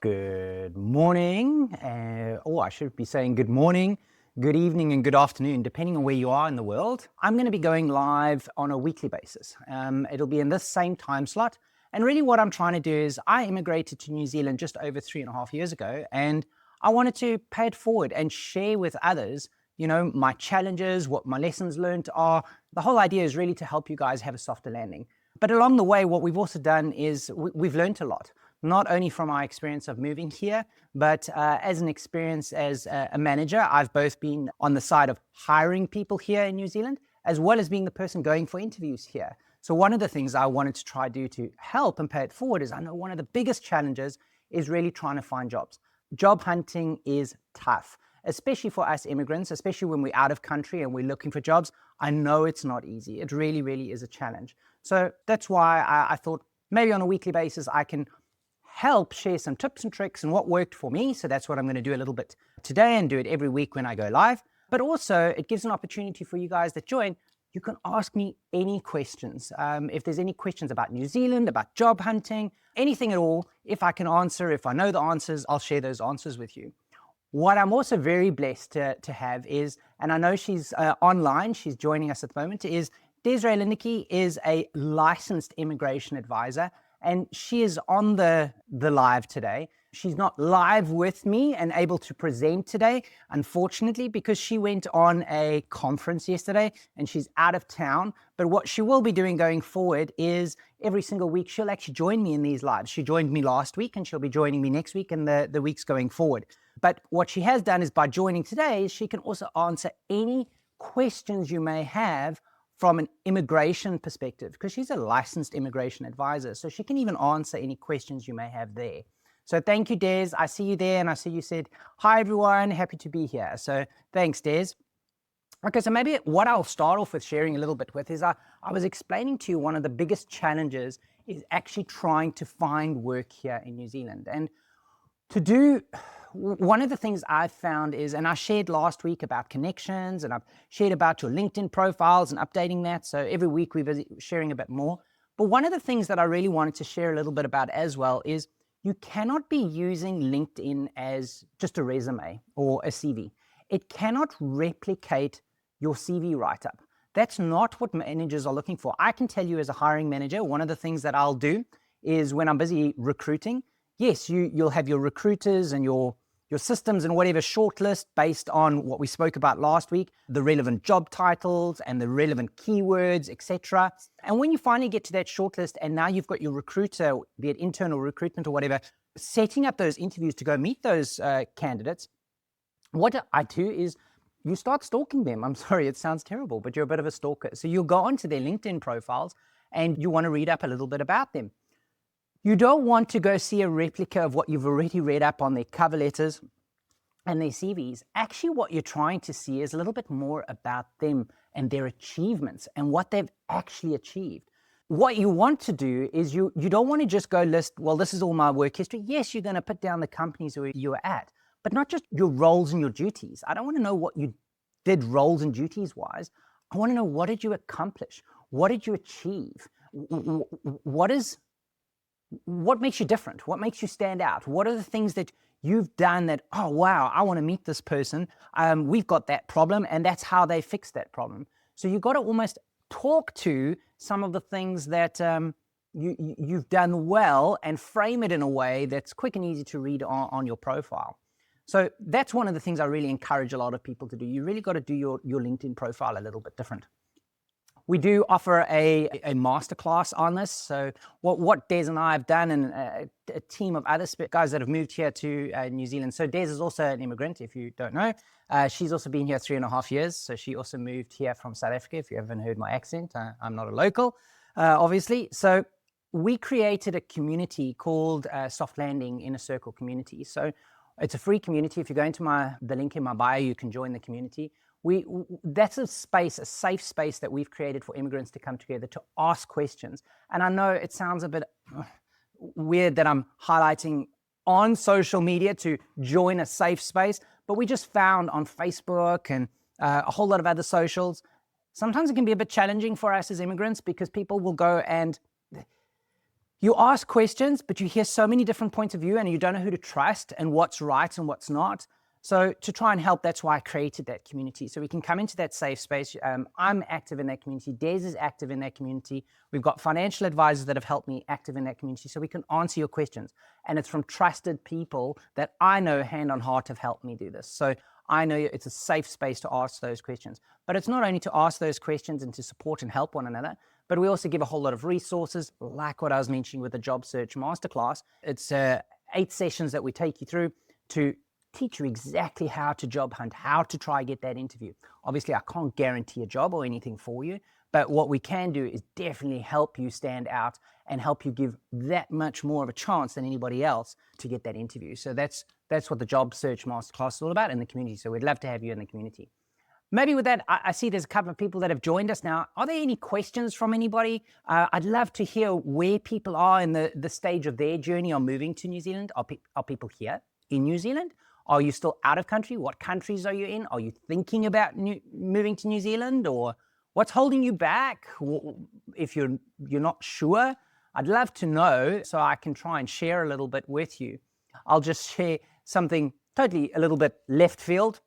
Good morning. I should be saying good morning, good evening, and good afternoon, depending on where you are in the world. I'm going to be going live on a weekly basis. It'll be in this same time slot. And really what I'm trying to do is I immigrated to New Zealand just over 3.5 years ago, and I wanted to pay it forward and share with others, my challenges, what my lessons learned are. The whole idea is really to help you guys have a softer landing. But along the way, what we've also done is we've learned a lot. Not only from our experience of moving here, but as an experience as a manager. I've both been on the side of hiring people here in New Zealand, as well as being the person going for interviews here. So one of the things I wanted to try to do to help and pay it forward is I know one of the biggest challenges is really trying to find jobs. Job hunting is tough, especially for us immigrants, especially when we're out of country and we're looking for jobs. I know it's not easy. It really, really is a challenge. So that's why I thought maybe on a weekly basis I can help share some tips and tricks and what worked for me. So that's what I'm going to do a little bit today and do it every week when I go live. But also it gives an opportunity for you guys that join. You can ask me any questions. If there's any questions about New Zealand, about job hunting, anything at all, if I can answer, if I know the answers, I'll share those answers with you. What I'm also very blessed to have is, and I know she's online, she's joining us at the moment, is Desiree Lindicke is a licensed immigration advisor. And she is on the live today. She's not live with me and able to present today, unfortunately, because she went on a conference yesterday and she's out of town. But what she will be doing going forward is every single week, she'll actually join me in these lives. She joined me last week and she'll be joining me next week and the weeks going forward. But what she has done is by joining today, she can also answer any questions you may have from an immigration perspective, because she's a licensed immigration advisor. So she can even answer any questions you may have there. So thank you, Des. I see you there, and I see you said, hi, everyone, happy to be here. So thanks, Des. Okay, so maybe what I'll start off with sharing a little bit with is I was explaining to you one of the biggest challenges is actually trying to find work here in New Zealand. And one of the things I've found is, and I shared last week about connections, and I've shared about your LinkedIn profiles and updating that. So every week we're sharing a bit more. But one of the things that I really wanted to share a little bit about as well is you cannot be using LinkedIn as just a resume or a CV. It cannot replicate your CV write-up. That's not what managers are looking for. I can tell you as a hiring manager, one of the things that I'll do is when I'm busy recruiting, yes, you'll have your recruiters and your systems and whatever shortlist based on what we spoke about last week, the relevant job titles and the relevant keywords, etc. And when you finally get to that shortlist and now you've got your recruiter, be it internal recruitment or whatever, setting up those interviews to go meet those candidates, what I do is you start stalking them. I'm sorry, it sounds terrible, but you're a bit of a stalker. So you'll go onto their LinkedIn profiles and you want to read up a little bit about them. You don't want to go see a replica of what you've already read up on their cover letters and their CVs. Actually, what you're trying to see is a little bit more about them and their achievements and what they've actually achieved. What you want to do is you don't want to just go list, well, this is all my work history. Yes, you're going to put down the companies where you were at, but not just your roles and your duties. I don't want to know what you did roles and duties wise. I want to know, what did you accomplish? What did you achieve? What makes you different? What makes you stand out? What are the things that you've done that, oh, wow, I want to meet this person. We've got that problem, and that's how they fixed that problem. So you've got to almost talk to some of the things that you've done well and frame it in a way that's quick and easy to read on your profile. So that's one of the things I really encourage a lot of people to do. You really got to do your LinkedIn profile a little bit different. We do offer a masterclass on this. So what Des and I have done, and a team of other guys that have moved here to New Zealand. So Des is also an immigrant, if you don't know. She's also been here 3.5 years. So she also moved here from South Africa, if you haven't heard my accent. I'm not a local, obviously. So we created a community called Soft Landing Inner Circle Community. So it's a free community. If you go into the link in my bio, you can join the community. That's a safe space that we've created for immigrants to come together to ask questions. And I know it sounds a bit weird that I'm highlighting on social media to join a safe space, but we just found on Facebook and a whole lot of other socials, sometimes it can be a bit challenging for us as immigrants because people will go and You ask questions, but you hear so many different points of view and you don't know who to trust and what's right and what's not. So to try and help, that's why I created that community. So we can come into that safe space. I'm active in that community. Des is active in that community. We've got financial advisors that have helped me active in that community. So we can answer your questions. And it's from trusted people that I know hand on heart have helped me do this. So I know it's a safe space to ask those questions. But it's not only to ask those questions and to support and help one another, but we also give a whole lot of resources, like what I was mentioning with the Job Search Masterclass. It's 8 sessions that we take you through to teach you exactly how to job hunt, how to try get that interview. Obviously, I can't guarantee a job or anything for you, but what we can do is definitely help you stand out and help you give that much more of a chance than anybody else to get that interview. So that's what the Job Search Masterclass is all about in the community. So we'd love to have you in the community. Maybe with that, I see there's a couple of people that have joined us now. Are there any questions from anybody? I'd love to hear where people are in the stage of their journey on moving to New Zealand. Are people here in New Zealand? Are you still out of country? What countries are you in? Are you thinking about moving to New Zealand, or what's holding you back? If you're not sure, I'd love to know so I can try and share a little bit with you. I'll just share something totally a little bit left field,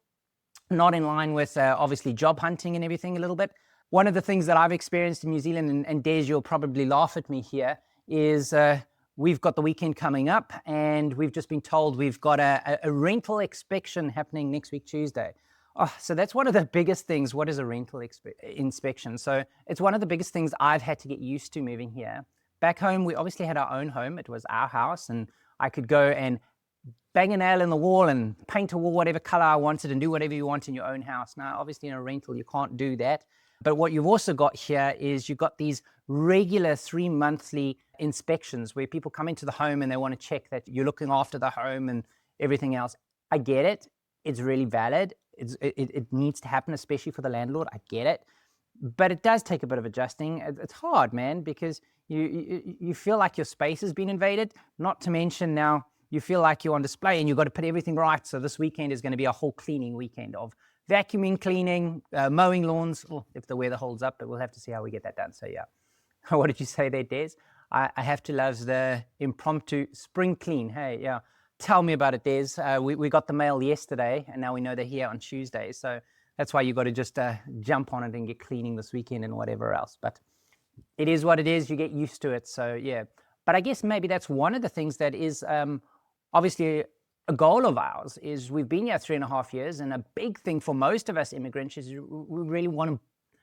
not in line with obviously job hunting and everything a little bit. One of the things that I've experienced in New Zealand, and Des, you'll probably laugh at me here, is we've got the weekend coming up and we've just been told we've got a rental inspection happening next week, Tuesday. Oh, so that's one of the biggest things. What is a rental inspection? So it's one of the biggest things I've had to get used to moving here. Back home, we obviously had our own home. It was our house, and I could go and bang a nail in the wall and paint a wall whatever color I wanted and do whatever you want in your own house. Now, obviously in a rental, you can't do that. But what you've also got here is you've got these regular 3-monthly inspections where people come into the home and they want to check that you're looking after the home and everything else. I get it. It's really valid. It needs to happen, especially for the landlord. I get it. But it does take a bit of adjusting. It's hard, man, because you feel like your space has been invaded, not to mention now you feel like you're on display and you've got to put everything right. So this weekend is going to be a whole cleaning weekend of vacuuming, cleaning, mowing lawns. Oh, if the weather holds up, but we'll have to see how we get that done. So yeah. What did you say there, Des? I have to love the impromptu spring clean. Hey, yeah. Tell me about it, Des. We got the mail yesterday and now we know they're here on Tuesday. So that's why you got to just jump on it and get cleaning this weekend and whatever else. But it is what it is. You get used to it. So yeah. But I guess maybe that's one of the things that is obviously a goal of ours is we've been here 3.5 years, and a big thing for most of us immigrants is we really want to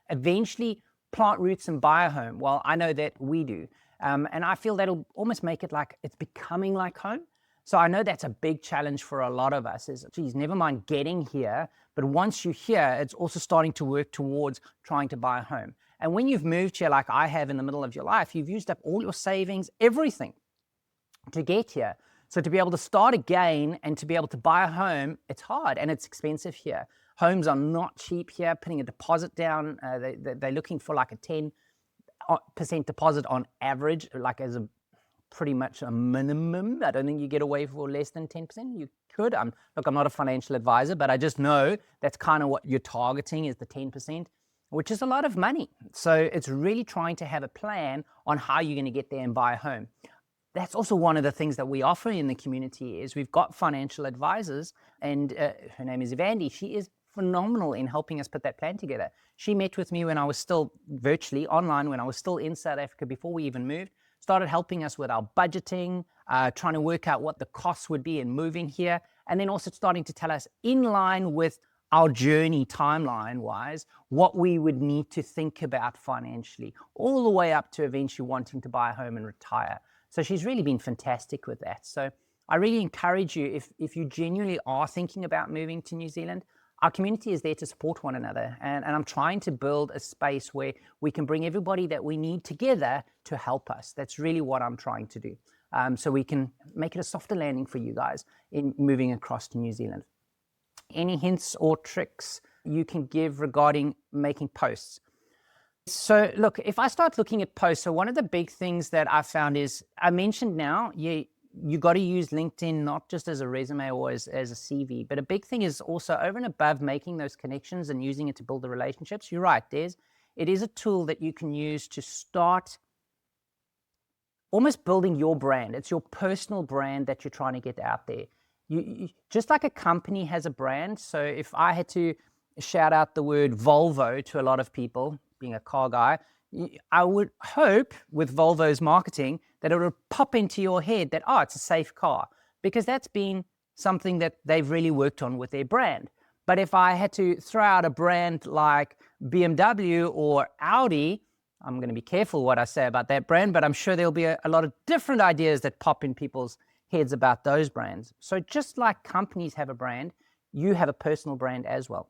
eventually plant roots and buy a home. Well, I know that we do. And I feel that'll almost make it like it's becoming like home. So I know that's a big challenge for a lot of us is, geez, never mind getting here, but once you're here, it's also starting to work towards trying to buy a home. And when you've moved here, like I have in the middle of your life, you've used up all your savings, everything to get here. So to be able to start again and to be able to buy a home, it's hard and it's expensive here. Homes are not cheap here. Putting a deposit down, they're looking for like a 10% deposit on average, like as a pretty much a minimum. I don't think you get away for less than 10%. You could. Look, I'm not a financial advisor, but I just know that's kind of what you're targeting is the 10%, which is a lot of money. So it's really trying to have a plan on how you're going to get there and buy a home. That's also one of the things that we offer in the community is we've got financial advisors, and her name is Evandy. She is phenomenal in helping us put that plan together. She met with me when I was still virtually online, when I was still in South Africa before we even moved, started helping us with our budgeting, trying to work out what the costs would be in moving here, and then also starting to tell us in line with our journey timeline-wise, what we would need to think about financially, all the way up to eventually wanting to buy a home and retire. So she's really been fantastic with that. So I really encourage you, if you genuinely are thinking about moving to New Zealand, our community is there to support one another. And I'm trying to build a space where we can bring everybody that we need together to help us. That's really what I'm trying to do. So we can make it a softer landing for you guys in moving across to New Zealand. Any hints or tricks you can give regarding making posts? So look, if I start looking at posts, so one of the big things that I found is, I mentioned now, you got to use LinkedIn not just as a resume or as a CV, but a big thing is also over and above making those connections and using it to build the relationships. You're right, it is a tool that you can use to start almost building your brand. It's your personal brand that you're trying to get out there. Just like a company has a brand. So if I had to shout out the word Volvo to a lot of people, being a car guy, I would hope with Volvo's marketing that it would pop into your head that, oh, it's a safe car, because that's been something that they've really worked on with their brand. But if I had to throw out a brand like BMW or Audi, I'm going to be careful what I say about that brand, but I'm sure there'll be a lot of different ideas that pop in people's heads about those brands. So just like companies have a brand, you have a personal brand as well.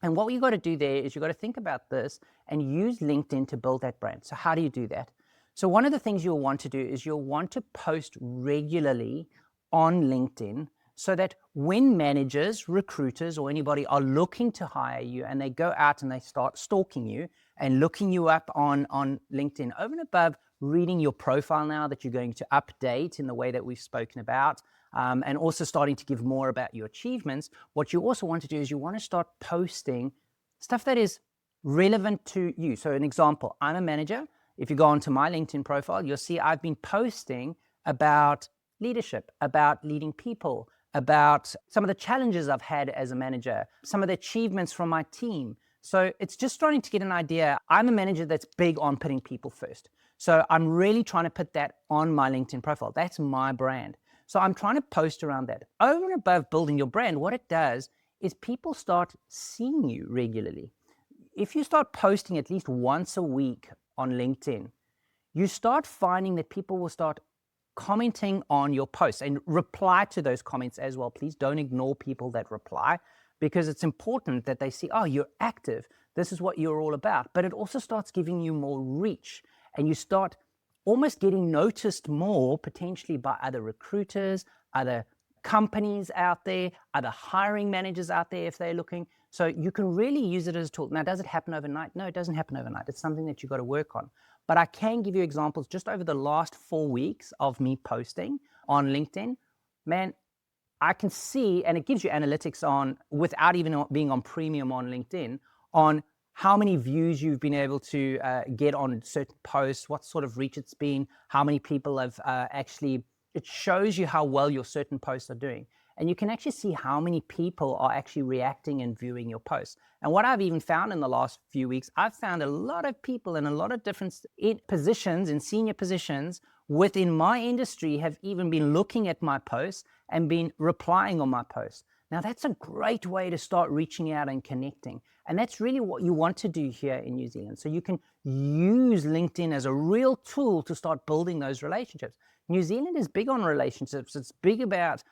And what you got to do there is you got to think about this and use LinkedIn to build that brand. So how do you do that? So one of the things you'll want to do is you'll want to post regularly on LinkedIn, so that when managers, recruiters, or anybody are looking to hire you and they go out and they start stalking you and looking you up on LinkedIn, over and above reading your profile now that you're going to update in the way that we've spoken about, and also starting to give more about your achievements, what you also want to do is you want to start posting stuff that is relevant to you. So an example, I'm a manager. If you go onto my LinkedIn profile, you'll see I've been posting about leadership, about leading people, about some of the challenges I've had as a manager, some of the achievements from my team. So it's just starting to get an idea. I'm a manager that's big on putting people first. So I'm really trying to put that on my LinkedIn profile. That's my brand. So I'm trying to post around that. Over and above building your brand, what it does is people start seeing you regularly. If you start posting at least once a week on LinkedIn, you start finding that people will start commenting on your posts and reply to those comments as well. Please don't ignore people that reply, because it's important that they see, oh, you're active. This is what you're all about. But it also starts giving you more reach, and you start almost getting noticed more potentially by other recruiters, other companies out there, other hiring managers out there if they're looking. So you can really use it as a tool. Now, does it happen overnight? No, it doesn't happen overnight. It's something that you've got to work on. But I can give you examples just over the last 4 weeks of me posting on LinkedIn. Man, I can see, and it gives you analytics on, without even being on premium on LinkedIn, on how many views you've been able to get on certain posts, what sort of reach it's been, how many people have actually, it shows you how well your certain posts are doing. And you can actually see how many people are actually reacting and viewing your posts. And what I've even found in the last few weeks, I've found a lot of people in a lot of different positions, in senior positions within my industry, have even been looking at my posts and been replying on my posts. Now, that's a great way to start reaching out and connecting. And that's really what you want to do here in New Zealand. So you can use LinkedIn as a real tool to start building those relationships. New Zealand is big on relationships. It's big about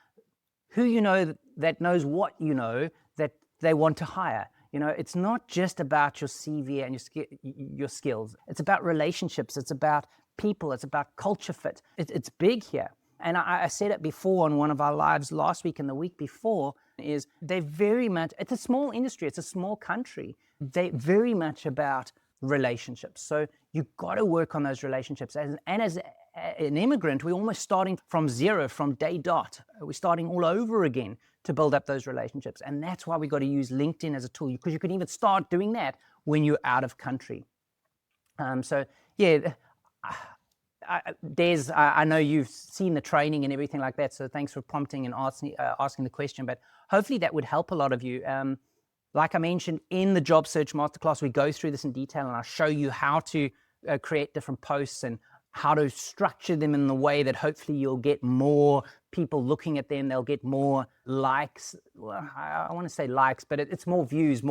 who you know that knows what you know that they want to hire. You know, it's not just about your CV and your skills. It's about relationships. It's about people. It's about culture fit. It's big here. And I said it before on one of our lives last week and the week before, is they're very much, it's a small industry. It's a small country. They're very much about relationships. So you've got to work on those relationships. And as an immigrant, we're almost starting from zero, from day dot. We're starting all over again to build up those relationships. And that's why we got to use LinkedIn as a tool, because you can even start doing that when you're out of country. So yeah, Des, I know you've seen the training and everything like that. So thanks for prompting and asking the question, but hopefully that would help a lot of you. Like I mentioned in the job search masterclass, we go through this in detail, and I'll show you how to create different posts and how to structure them in the way that hopefully you'll get more people looking at them. They'll get more likes. Well, I want to say likes, but it's more views,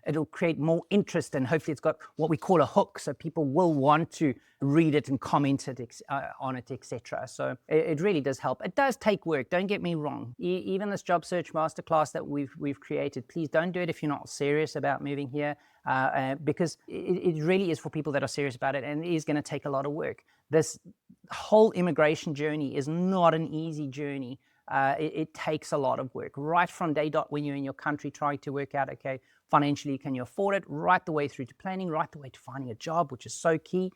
it'll create more interest, and hopefully it's got what we call a hook, so people will want to read it and comment on it, etc. So it really does help. It does take work, don't get me wrong. Even this job search masterclass that we've created, please don't do it if you're not serious about moving here, because it really is for people that are serious about it, and it is going to take a lot of work. This whole immigration journey is not an easy journey. It takes a lot of work, right from day dot when you're in your country trying to work out, okay, financially, can you afford it, right the way through to planning, right the way to finding a job, which is so key.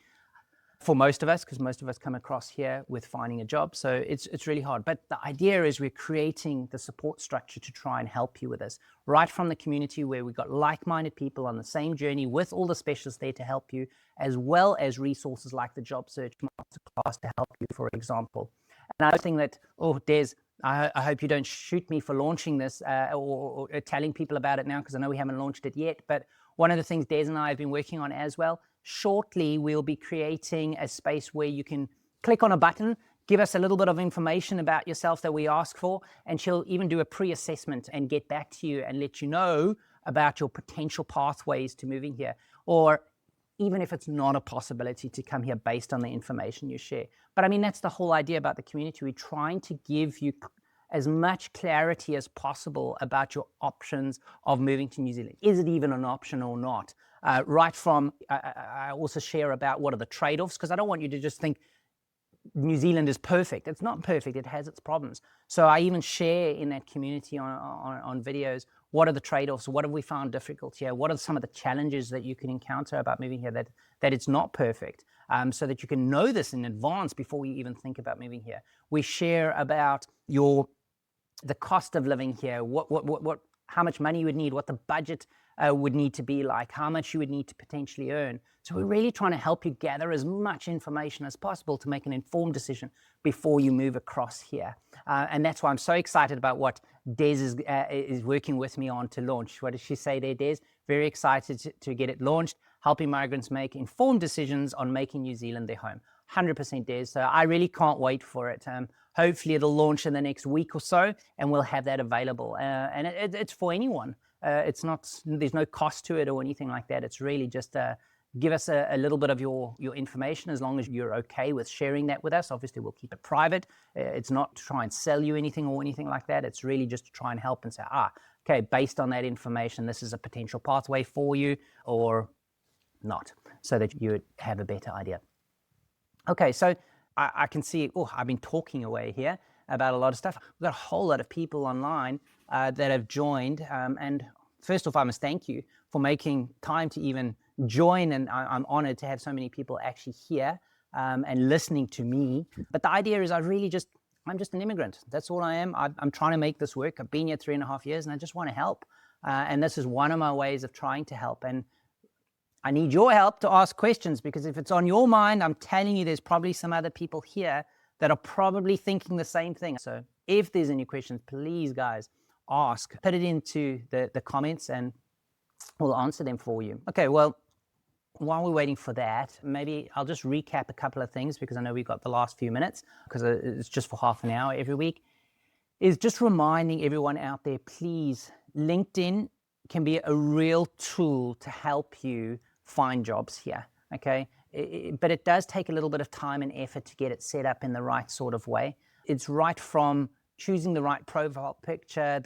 for most of us, because most of us come across here with finding a job. So it's really hard. But the idea is we're creating the support structure to try and help you with this, right from the community where we've got like-minded people on the same journey with all the specialists there to help you, as well as resources like the Job Search Masterclass to help you, for example. Another thing that, Des, I hope you don't shoot me for launching this or telling people about it now, because I know we haven't launched it yet. But one of the things Des and I have been working on as well, shortly we'll be creating a space where you can click on a button, give us a little bit of information about yourself that we ask for, and she'll even do a pre-assessment and get back to you and let you know about your potential pathways to moving here, or even if it's not a possibility to come here based on the information you share. But I mean, that's the whole idea about the community. We're trying to give you as much clarity as possible about your options of moving to New Zealand. Is it even an option or not? Right from, I also share about what are the trade-offs, because I don't want you to just think New Zealand is perfect. It's not perfect, it has its problems. So I even share in that community on videos, what are the trade-offs? What have we found difficult here? What are some of the challenges that you can encounter about moving here that it's not perfect? So that you can know this in advance before you even think about moving here. We share about the cost of living here, how much money you would need, what the budget would need to be like, how much you would need to potentially earn. So we're really trying to help you gather as much information as possible to make an informed decision before you move across here. And that's why I'm so excited about what Des is working with me on to launch. What does she say there, Des? Very excited to get it launched, helping migrants make informed decisions on making New Zealand their home. 100% Des. So I really can't wait for it. Hopefully it'll launch in the next week or so, and we'll have that available. And it's for anyone. It's not, there's no cost to it or anything like that. It's really just give us a little bit of your information, as long as you're okay with sharing that with us. Obviously, we'll keep it private. It's not to try and sell you anything or anything like that. It's really just to try and help and say, okay, based on that information, this is a potential pathway for you or not, so that you would have a better idea. Okay, so I can see, I've been talking away here about a lot of stuff. We've got a whole lot of people online that have joined. And first off, I must thank you for making time to even join. And I'm honored to have so many people actually here and listening to me. But the idea is I'm just an immigrant. That's all I am. I'm trying to make this work. I've been here 3.5 years and I just want to help. And this is one of my ways of trying to help. And I need your help to ask questions, because if it's on your mind, I'm telling you, there's probably some other people here that are probably thinking the same thing. So if there's any questions, please, guys, ask. Put it into the comments and we'll answer them for you. Okay, well, while we're waiting for that, maybe I'll just recap a couple of things, because I know we've got the last few minutes, because it's just for half an hour every week. Is just reminding everyone out there, please, LinkedIn can be a real tool to help you find jobs here, okay? But it does take a little bit of time and effort to get it set up in the right sort of way. It's right from choosing the right profile picture,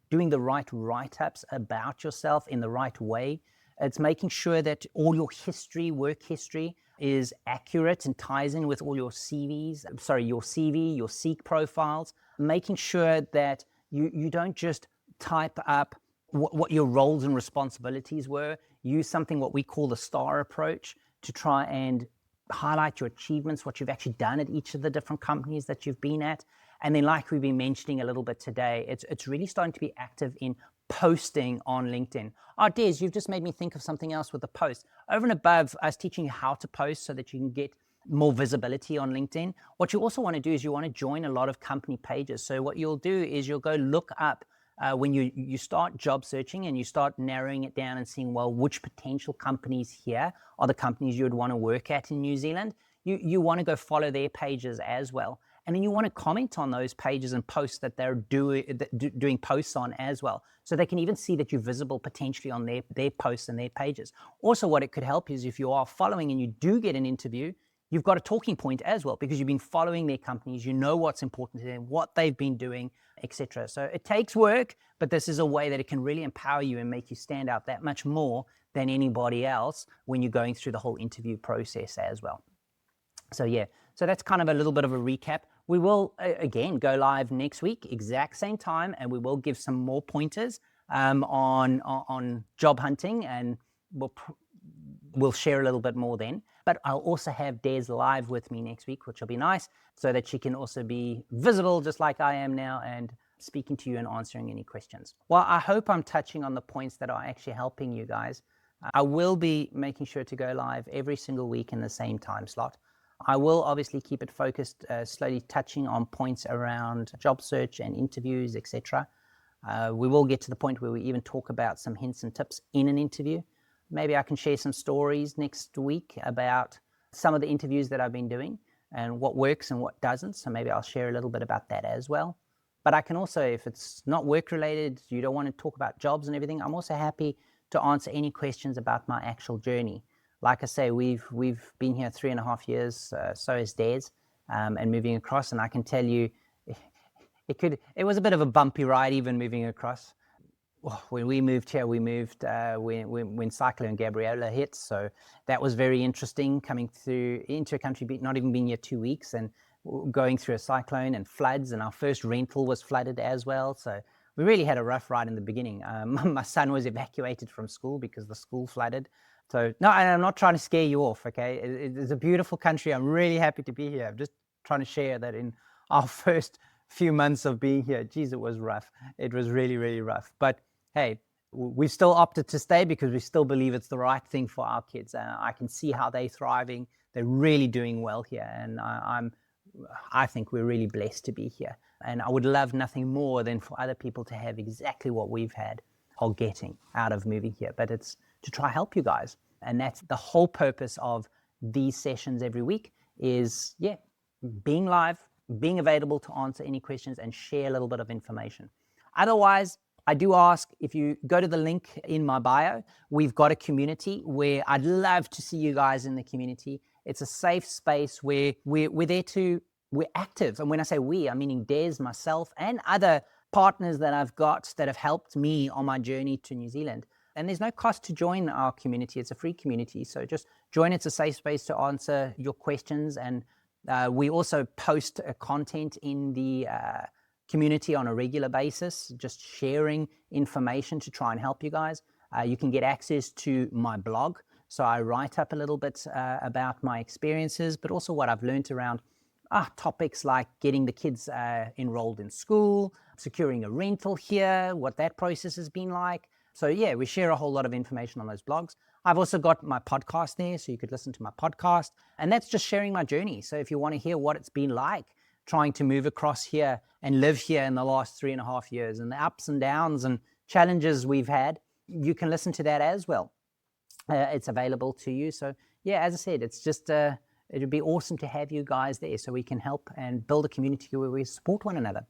doing the right write-ups about yourself in the right way. It's making sure that all your history, work history, is accurate and ties in with all your your CV, your Seek profiles. Making sure that you don't just type up what your roles and responsibilities were. Use something what we call the STAR approach to try and highlight your achievements, what you've actually done at each of the different companies that you've been at. And then, like we've been mentioning a little bit today, it's really starting to be active in posting on LinkedIn. Des, you've just made me think of something else with the post. Over and above us teaching you how to post so that you can get more visibility on LinkedIn, what you also want to do is you want to join a lot of company pages. So what you'll do is you'll go look up when you start job searching and you start narrowing it down and seeing, well, which potential companies here are the companies you would want to work at in New Zealand. You want to go follow their pages as well. And then you want to comment on those pages and posts that they're doing posts on as well. So they can even see that you're visible potentially on their posts and their pages. Also, what it could help is if you are following and you do get an interview, you've got a talking point as well, because you've been following their companies, you know what's important to them, what they've been doing, etc. So it takes work, but this is a way that it can really empower you and make you stand out that much more than anybody else when you're going through the whole interview process as well. So yeah, so that's kind of a little bit of a recap. We will, again, go live next week, exact same time, and we will give some more pointers on job hunting, and we'll share a little bit more then. But I'll also have Des live with me next week, which will be nice, so that she can also be visible just like I am now and speaking to you and answering any questions. Well, I hope I'm touching on the points that are actually helping you guys. I will be making sure to go live every single week in the same time slot. I will obviously keep it focused, slowly touching on points around job search and interviews, etc. We will get to the point where we even talk about some hints and tips in an interview. Maybe I can share some stories next week about some of the interviews that I've been doing and what works and what doesn't. So maybe I'll share a little bit about that as well. But I can also, if it's not work related, you don't want to talk about jobs and everything, I'm also happy to answer any questions about my actual journey. Like I say, we've been here 3.5 years, so is Des, and moving across. And I can tell you, it was a bit of a bumpy ride even moving across. When we moved here, we moved when Cyclone Gabriella hit, so that was very interesting, coming through into a country, not even being here 2 weeks, and going through a cyclone and floods, and our first rental was flooded as well. So we really had a rough ride in the beginning. My son was evacuated from school because the school flooded. So no, and I'm not trying to scare you off, okay? It's a beautiful country. I'm really happy to be here. I'm just trying to share that in our first few months of being here, geez, it was rough. It was really, really rough. But hey, we still opted to stay because we still believe it's the right thing for our kids. I can see how they're thriving. They're really doing well here. And I think we're really blessed to be here. And I would love nothing more than for other people to have exactly what we've had or getting out of moving here. But it's to try help you guys. And that's the whole purpose of these sessions every week is, being live, being available to answer any questions and share a little bit of information. Otherwise, I do ask, if you go to the link in my bio, we've got a community where I'd love to see you guys in the community. It's a safe space where we're active. And when I say we, I'm meaning Des, myself, and other partners that I've got that have helped me on my journey to New Zealand. And there's no cost to join our community. It's a free community. So just join. It's a safe space to answer your questions. And we also post content in the community on a regular basis, just sharing information to try and help you guys. You can get access to my blog. So I write up a little bit about my experiences, but also what I've learned around topics like getting the kids enrolled in school, securing a rental here, what that process has been like. So yeah, we share a whole lot of information on those blogs. I've also got my podcast there, so you could listen to my podcast. And that's just sharing my journey. So if you want to hear what it's been like trying to move across here and live here in the last 3.5 years and the ups and downs and challenges we've had, you can listen to that as well. It's available to you. So yeah, as I said, it's just, it would be awesome to have you guys there so we can help and build a community where we support one another.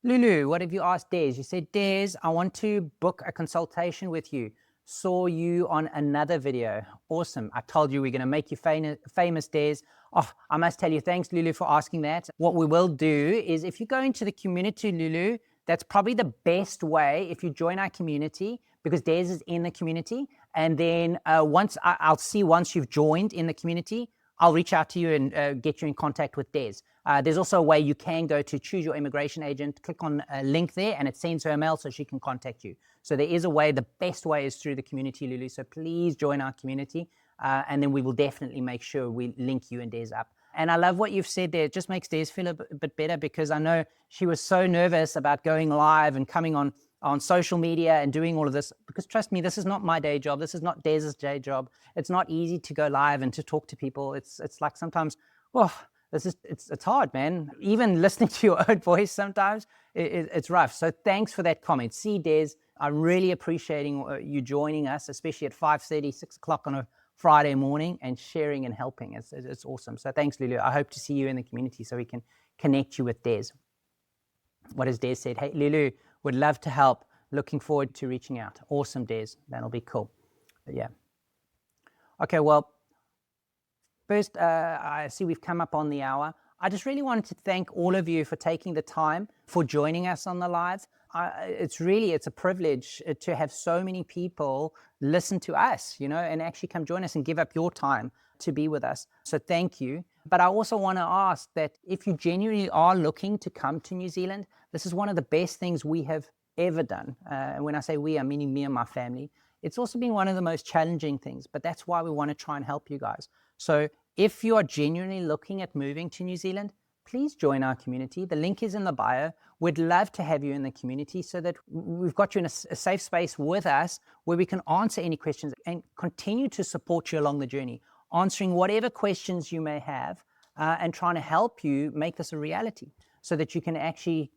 Lulu, what have you asked Des? You said, Des, I want to book a consultation with you. Saw you on another video. Awesome. I told you we're going to make you famous, Des. Oh, I must tell you, thanks, Lulu, for asking that. What we will do is if you go into the community, Lulu, that's probably the best way if you join our community, because Des is in the community. And then once you've joined in the community, I'll reach out to you and get you in contact with Des. There's also a way you can go to choose your immigration agent, click on a link there, and it sends her a mail so she can contact you. So there is a way. The best way is through the community, Lulu. So please join our community, and then we will definitely make sure we link you and Des up. And I love what you've said there. It just makes Des feel a bit better, because I know she was so nervous about going live and coming on social media and doing all of this, because trust me, this is not my day job. This is not Des's day job. It's not easy to go live and to talk to people. It's like sometimes, it's hard, man. Even listening to your own voice sometimes, it's rough. So thanks for that comment. See, Des, I'm really appreciating you joining us, especially at 5:30, 6 o'clock on a Friday morning, and sharing and helping. It's awesome. So thanks, Lulu. I hope to see you in the community so we can connect you with Des. What has Des said? Hey, Lulu, would love to help. Looking forward to reaching out. Awesome, Des. That'll be cool. But yeah. Okay, well, first, I see we've come up on the hour. I just really wanted to thank all of you for taking the time for joining us on the live. It's a privilege to have so many people listen to us, and actually come join us and give up your time to be with us. So thank you. But I also want to ask that if you genuinely are looking to come to New Zealand, this is one of the best things we have ever done. And when I say we, I'm meaning me and my family, It's also been one of the most challenging things, but that's why we want to try and help you guys. So if you are genuinely looking at moving to New Zealand, please join our community. The link is in the bio. We'd love to have you in the community so that we've got you in a safe space with us where we can answer any questions and continue to support you along the journey, answering whatever questions you may have and trying to help you make this a reality so that you can actually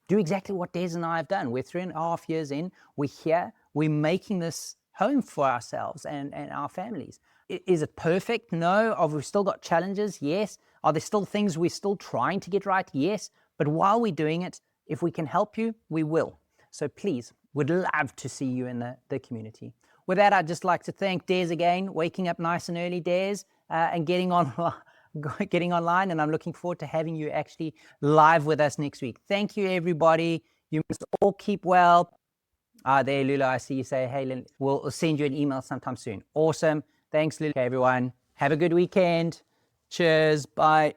do exactly what Des and I have done. We're 3.5 years in, we're here, we're making this home for ourselves and our families. Is it perfect? No. Have we still got challenges? Yes. Are there still things we're still trying to get right? Yes. But while we're doing it, if we can help you, we will. So please, we'd love to see you in the community. With that, I'd just like to thank Des again, waking up nice and early, Des, and getting online. And I'm looking forward to having you actually live with us next week. Thank you, everybody. You must all keep well. There, Lula, I see you say, hey, we'll send you an email sometime soon. Awesome. Thanks, Lulu. Okay, everyone. Have a good weekend. Cheers. Bye.